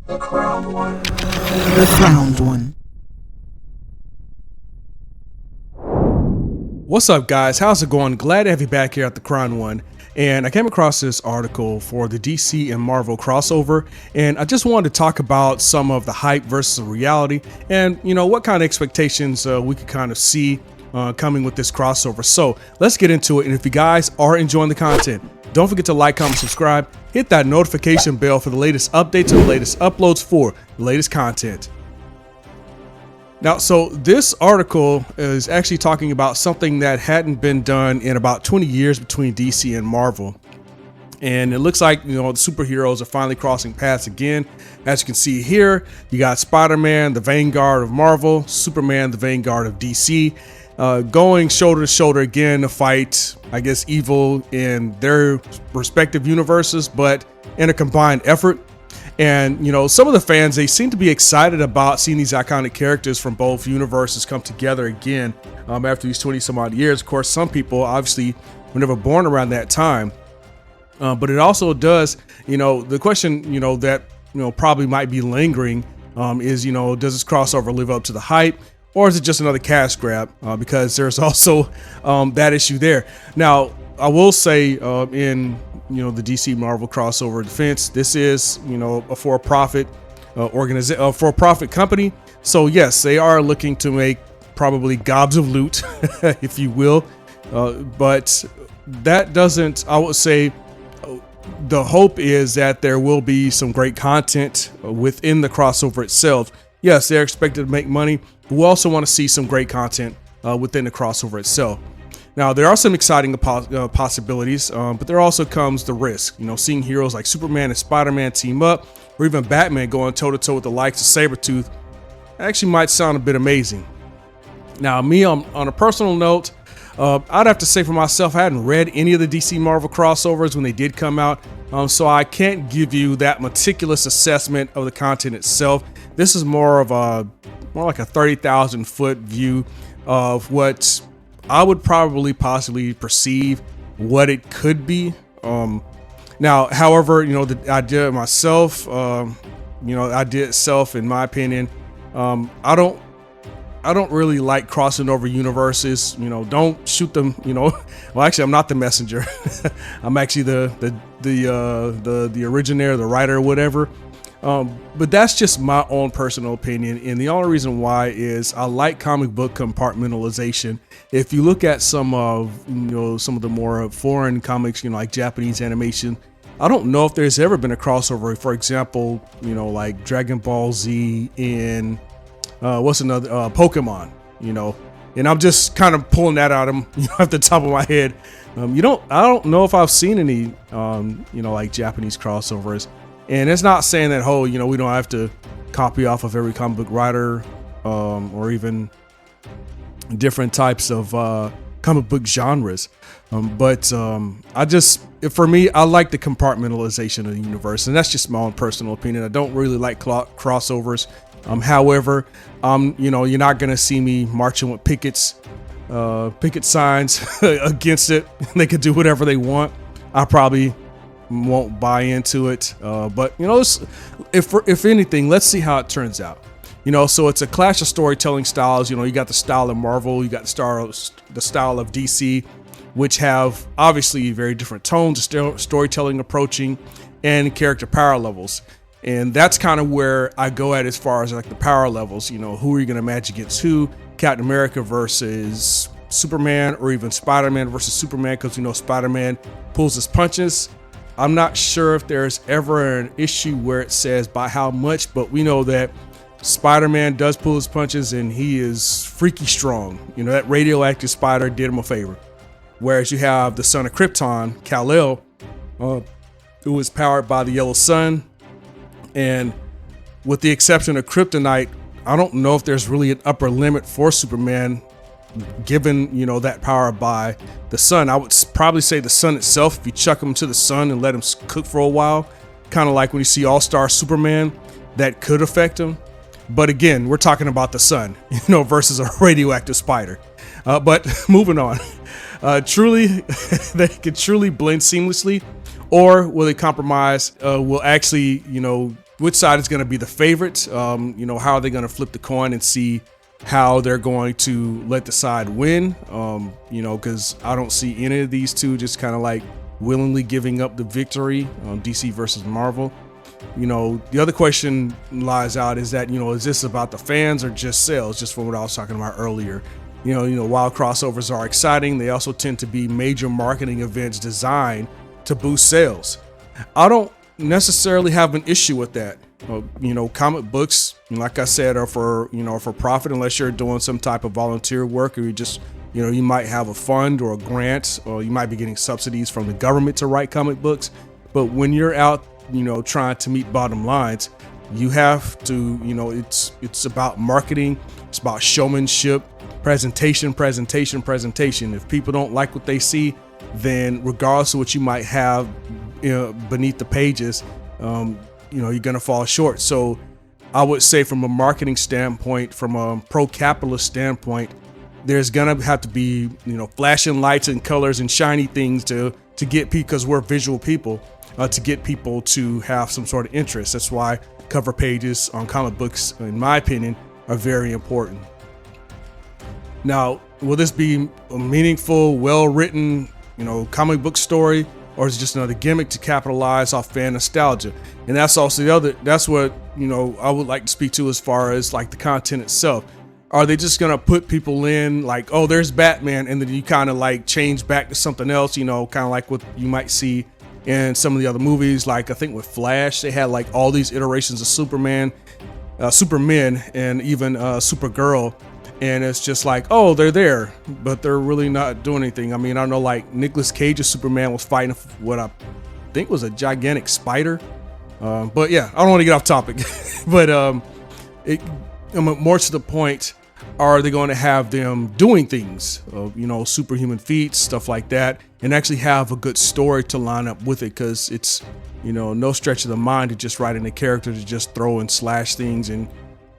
The crowned one. What's up, guys? How's it going? Glad to have you back here at the Crown One. And I came across this article for the DC and Marvel crossover, and I just wanted to talk about some of the hype versus the reality, and what kind of expectations we could kind of see coming with this crossover. So let's get into it. And if you guys are enjoying the content, don't forget to like, comment, subscribe, hit that notification bell for the latest updates and the latest uploads for the latest content. Now, so this article is actually talking about something that hadn't been done in about 20 years between DC and Marvel. And it looks like, the superheroes are finally crossing paths again. As you can see here, you got Spider-Man, the vanguard of Marvel, Superman, the vanguard of DC, going shoulder to shoulder again to fight, I guess, evil in their respective universes, but in a combined effort. And, some of the fans, they seem to be excited about seeing these iconic characters from both universes come together again after these 20 some odd years. Of course, some people obviously were never born around that time. But it also does, the question, that, probably might be lingering is, does this crossover live up to the hype? Or is it just another cash grab? Because there's also that issue there. Now, I will say in the DC Marvel crossover defense, this is a for-profit organization, for-profit company. So yes, they are looking to make probably gobs of loot, if you will. But that doesn't, I would say, the hope is that there will be some great content within the crossover itself. Yes, they're expected to make money, but we also want to see some great content within the crossover itself. Now, there are some exciting possibilities, but there also comes the risk. Seeing heroes like Superman and Spider-Man team up, or even Batman going toe-to-toe with the likes of Sabretooth, actually might sound a bit amazing. Now, me, on a personal note, I'd have to say for myself, I hadn't read any of the DC Marvel crossovers when they did come out, so I can't give you that meticulous assessment of the content itself. This is more like a 30,000 foot view of what I would probably possibly perceive what it could be. Now, however, the idea myself, idea itself, in my opinion, I don't really like crossing over universes. Don't shoot them. Well, actually, I'm not the messenger. I'm actually the originator, the writer, whatever. But that's just my own personal opinion, and the only reason why is I like comic book compartmentalization. If you look at some of the more foreign comics, like Japanese animation, I don't know if there's ever been a crossover. For example, like Dragon Ball Z and what's another Pokemon, and I'm just kind of pulling that out at the top of my head. I don't know if I've seen any like Japanese crossovers. And it's not saying that, we don't have to copy off of every comic book writer or even different types of comic book genres. But for me, I like the compartmentalization of the universe. And that's just my own personal opinion. I don't really like crossovers. However, you're not going to see me marching with picket signs against it. They could do whatever they want. I probably won't buy into it, but if anything, let's see how it turns out. So it's a clash of storytelling styles. You got the style of Marvel, you got the style of DC, which have obviously very different tones, storytelling approaching, and character power levels. And that's kind of where I go at as far as like the power levels. Who are you going to match against who? Captain America versus Superman, or even Spider-Man versus Superman, because Spider-Man pulls his punches. I'm not sure if there's ever an issue where it says by how much, but we know that Spider-Man does pull his punches and he is freaky strong. That radioactive spider did him a favor. Whereas you have the son of Krypton, Kal-El, who is powered by the yellow sun. And with the exception of Kryptonite, I don't know if there's really an upper limit for Superman given that power by the sun. I would probably say the sun itself. If you chuck him to the sun and let him cook for a while, kind of like when you see All-Star Superman, that could affect him. But again, we're talking about the sun, versus a radioactive spider. But moving on, truly, they could truly blend seamlessly, or will they compromise? Will actually, which side is going to be the favorite. You know, how are they going to flip the coin and see how they're going to let the side win? You know, because I don't see any of these two just kind of like willingly giving up the victory on DC versus Marvel. You know, the other question lies out is that, you know, is this about the fans or just sales? Just from what I was talking about earlier. You know, while crossovers are exciting, they also tend to be major marketing events designed to boost sales. I don't necessarily have an issue with that. You know, comic books, like I said, are for, you know, for profit, unless you're doing some type of volunteer work, or you just, you know, you might have a fund or a grant, or you might be getting subsidies from the government to write comic books. But when you're out, you know, trying to meet bottom lines, you have to, you know, it's about marketing, it's about showmanship, presentation. If people don't like what they see, then regardless of what you might have, you know, beneath the pages, you know, you're gonna fall short. So I would say, from a marketing standpoint, from a pro-capitalist standpoint, there's gonna have to be, you know, flashing lights and colors and shiny things to get people, because we're visual people, to get people to have some sort of interest. That's why cover pages on comic books, in my opinion, are very important. Now, will this be a meaningful, well-written, you know, comic book story, or is it just another gimmick to capitalize off fan nostalgia? And that's also that's what, you know, I would like to speak to as far as like the content itself. Are they just gonna put people in like, oh, there's Batman, and then you kind of like change back to something else, you know, kind of like what you might see in some of the other movies? Like I think with Flash, they had like all these iterations of Superman, Superman, and even Supergirl. And it's just like, oh, they're there, but they're really not doing anything. I mean, I know like Nicolas Cage's Superman was fighting what I think was a gigantic spider. But yeah, I don't want to get off topic. But more to the point, are they going to have them doing things, you know, superhuman feats, stuff like that, and actually have a good story to line up with it? Because it's, you know, no stretch of the mind to just write in a character to just throw and slash things and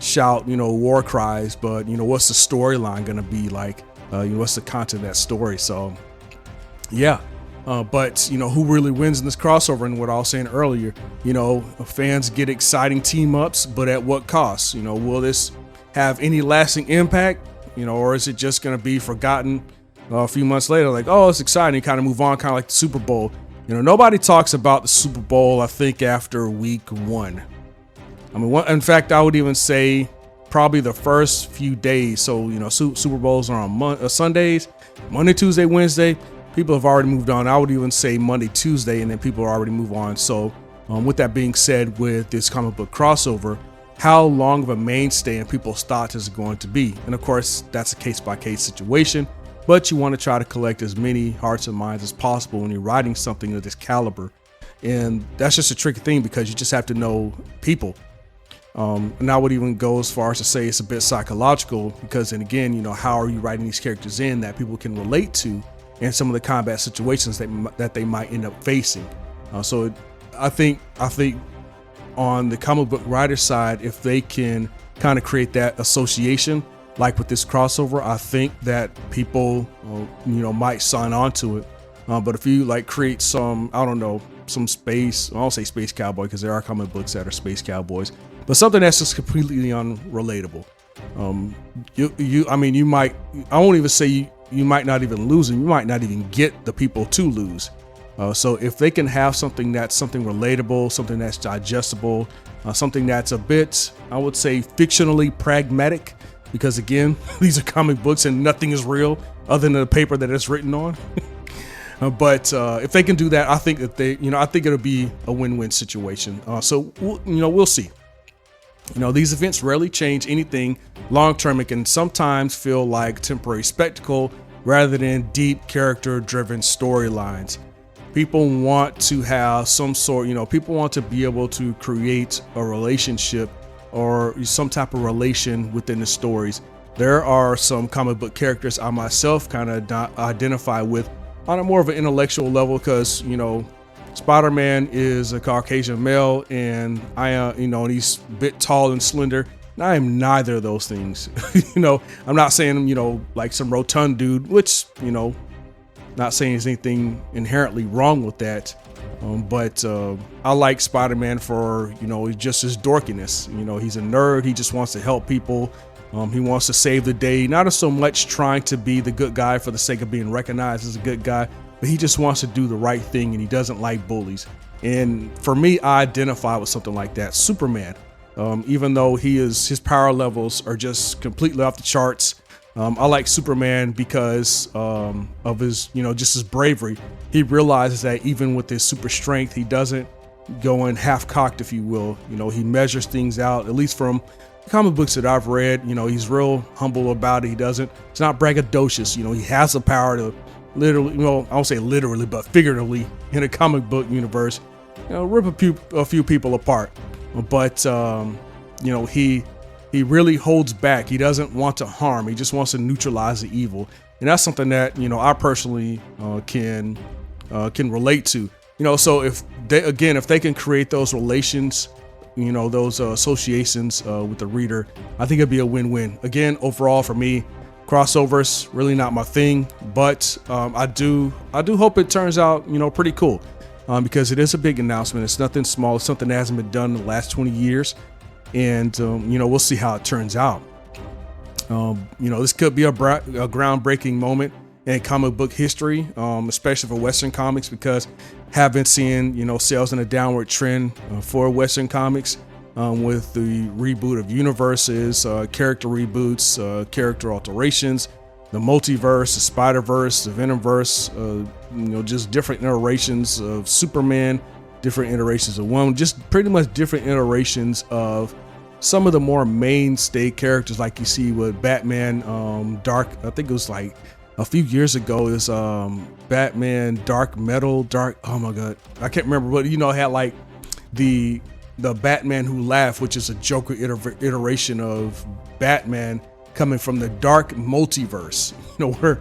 shout, you know, war cries. But, you know, what's the storyline going to be like? You know, what's the content of that story? So, yeah. But, you know, who really wins in this crossover? And what I was saying earlier, you know, fans get exciting team ups, but at what cost? You know, will this have any lasting impact? You know, or is it just going to be forgotten a few months later? Like, oh, it's exciting, kind of move on, kind of like the Super Bowl. You know, nobody talks about the Super Bowl, I think, after week 1. I mean, in fact, I would even say probably the first few days. So, you know, Super Bowls are on Sundays, Monday, Tuesday, Wednesday. People have already moved on. I would even say Monday, Tuesday, and then people already move on. So with that being said, with this comic book crossover, how long of a mainstay in people's thoughts is it going to be? And of course, that's a case-by-case situation, but you want to try to collect as many hearts and minds as possible when you're writing something of this caliber. And that's just a tricky thing, because you just have to know people. And I would even go as far as to say it's a bit psychological, because then again, you know, how are you writing these characters in that people can relate to, and some of the combat situations that they might end up facing. So I think on the comic book writer side, if they can kind of create that association, like with this crossover, I think that people, you know, might sign on to it. But if you like create some, I don't know, some space, I don't say space cowboy, because there are comic books that are space cowboys, but something that's just completely unrelatable. I mean, you might, I won't even say you might not even lose them. You might not even get the people to lose. So if they can have something that's something relatable, something that's digestible, something that's a bit, I would say, fictionally pragmatic, because again, these are comic books and nothing is real other than the paper that it's written on. But if they can do that, I think that I think it'll be a win-win situation. So we'll see. You know, these events rarely change anything long-term. It can sometimes feel like temporary spectacle rather than deep character-driven storylines. People want to have some sort, people want to be able to create a relationship or some type of relation within the stories. There are some comic book characters I myself kind of identify with on a more of an intellectual level, because, Spider-Man is a Caucasian male, and and he's a bit tall and slender. And I am neither of those things. I'm not saying, like some rotund dude, which, not saying there's anything inherently wrong with that. But I like Spider-Man for, just his dorkiness. He's a nerd. He just wants to help people. He wants to save the day, not so much trying to be the good guy for the sake of being recognized as a good guy, but he just wants to do the right thing, and he doesn't like bullies. And for me, I identify with something like that. Superman, even though his power levels are just completely off the charts, I like Superman because of his, just his bravery. He realizes that even with his super strength, he doesn't go in half-cocked, if you will. He measures things out, at least from comic books that I've read. He's real humble about it. It's not braggadocious. He has the power to literally, I won't say literally, but figuratively in a comic book universe, rip a few people apart. But, he really holds back. He doesn't want to harm. He just wants to neutralize the evil. And that's something that, I personally can relate to. So if they can create those relations, those associations with the reader, I think it'd be a win-win. Again, overall for me, crossovers really not my thing, but I do hope it turns out pretty cool, because it is a big announcement. It's nothing small. It's something that hasn't been done in the last 20 years, and we'll see how it turns out. This could be a groundbreaking moment in comic book history, especially for Western comics, because having seen sales in a downward trend for Western comics with the reboot of universes, character reboots, character alterations, the multiverse, the Spider-Verse, the Venomverse, just different iterations of Superman, different iterations of Wonder, just pretty much different iterations of some of the more mainstay characters, like you see with Batman, I think it was like a few years ago, is Batman Dark Metal, oh my god, I can't remember, but it had like the Batman Who Laughed, which is a Joker iteration of Batman coming from the dark multiverse, where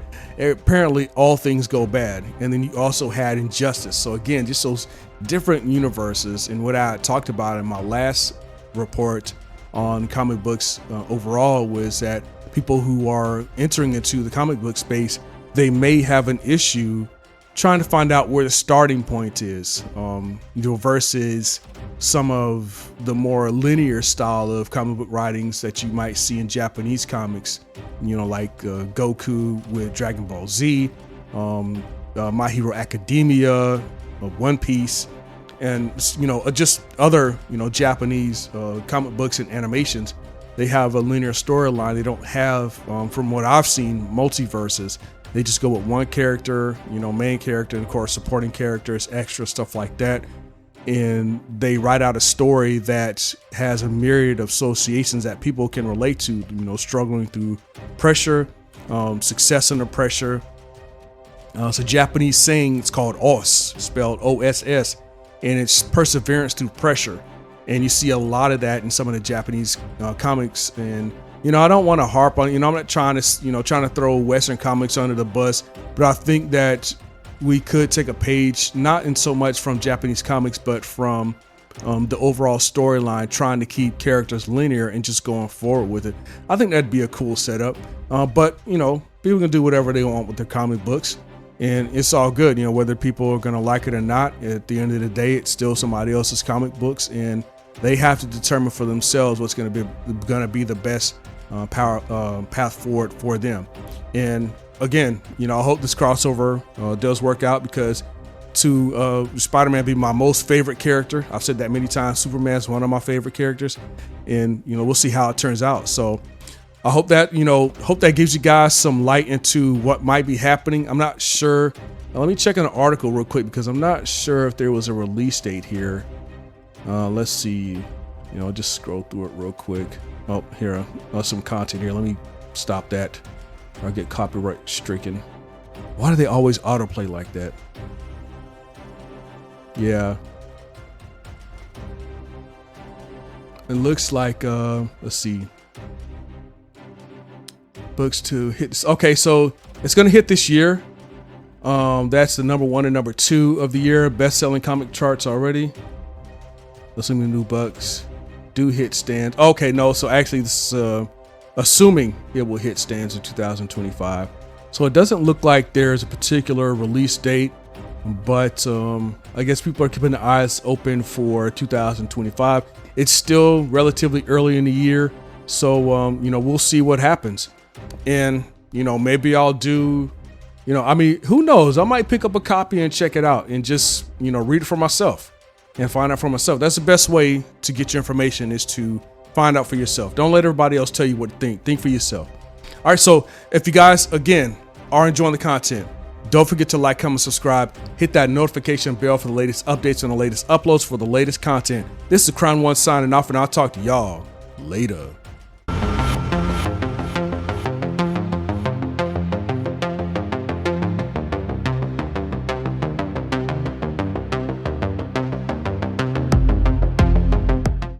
apparently all things go bad. And then you also had Injustice. So again, just those different universes. And what I talked about in my last report on comic books overall was that people who are entering into the comic book space, they may have an issue trying to find out where the starting point is, versus some of the more linear style of comic book writings that you might see in Japanese comics, like Goku with Dragon Ball Z, My Hero Academia, One Piece, and just other Japanese comic books and animations. They have a linear storyline. They don't have, from what I've seen, multiverses. They just go with one character, main character, and of course supporting characters, extra stuff like that. And they write out a story that has a myriad of associations that people can relate to, struggling through pressure, success under pressure. It's a Japanese saying. It's called OSS, spelled O-S-S, and it's perseverance through pressure. And you see a lot of that in some of the Japanese comics. And I don't want to harp on, I'm not trying to throw Western comics under the bus, but I think that we could take a page, not in so much from Japanese comics, but from the overall storyline, trying to keep characters linear and just going forward with it. I think that'd be a cool setup. But people can do whatever they want with their comic books, and it's all good. Whether people are going to like it or not, at the end of the day, it's still somebody else's comic books, and they have to determine for themselves what's going to be the best path forward for them. And again, I hope this crossover does work out, because to Spider-Man be my most favorite character. I've said that many times. Superman's one of my favorite characters, and we'll see how it turns out. So I hope that gives you guys some light into what might be happening. I'm not sure. Let me check an article real quick, because I'm not sure if there was a release date here. Let's see. Just scroll through it real quick. Oh, here, some content here. Let me stop that, or I get copyright stricken. Why do they always autoplay like that? Yeah. It looks like, let's see. Books to hit this. Okay, so it's going to hit this year. That's the number 1 and number 2 of the year. Best-selling comic charts already. Let's see, new books do hit stands. Okay, no, so actually this assuming it will hit stands in 2025. So it doesn't look like there's a particular release date. but I guess people are keeping their eyes open for 2025. It's still relatively early in the year, so we'll see what happens. And maybe I'll do, who knows? I might pick up a copy and check it out and just read it for myself and find out for myself. That's the best way to get your information, is to find out for yourself. Don't let everybody else tell you what to think. Think for yourself. All right, so if you guys, again, are enjoying the content, don't forget to like, comment, subscribe, hit that notification bell for the latest updates and the latest uploads for the latest content. This is Crown One signing off, and I'll talk to y'all later.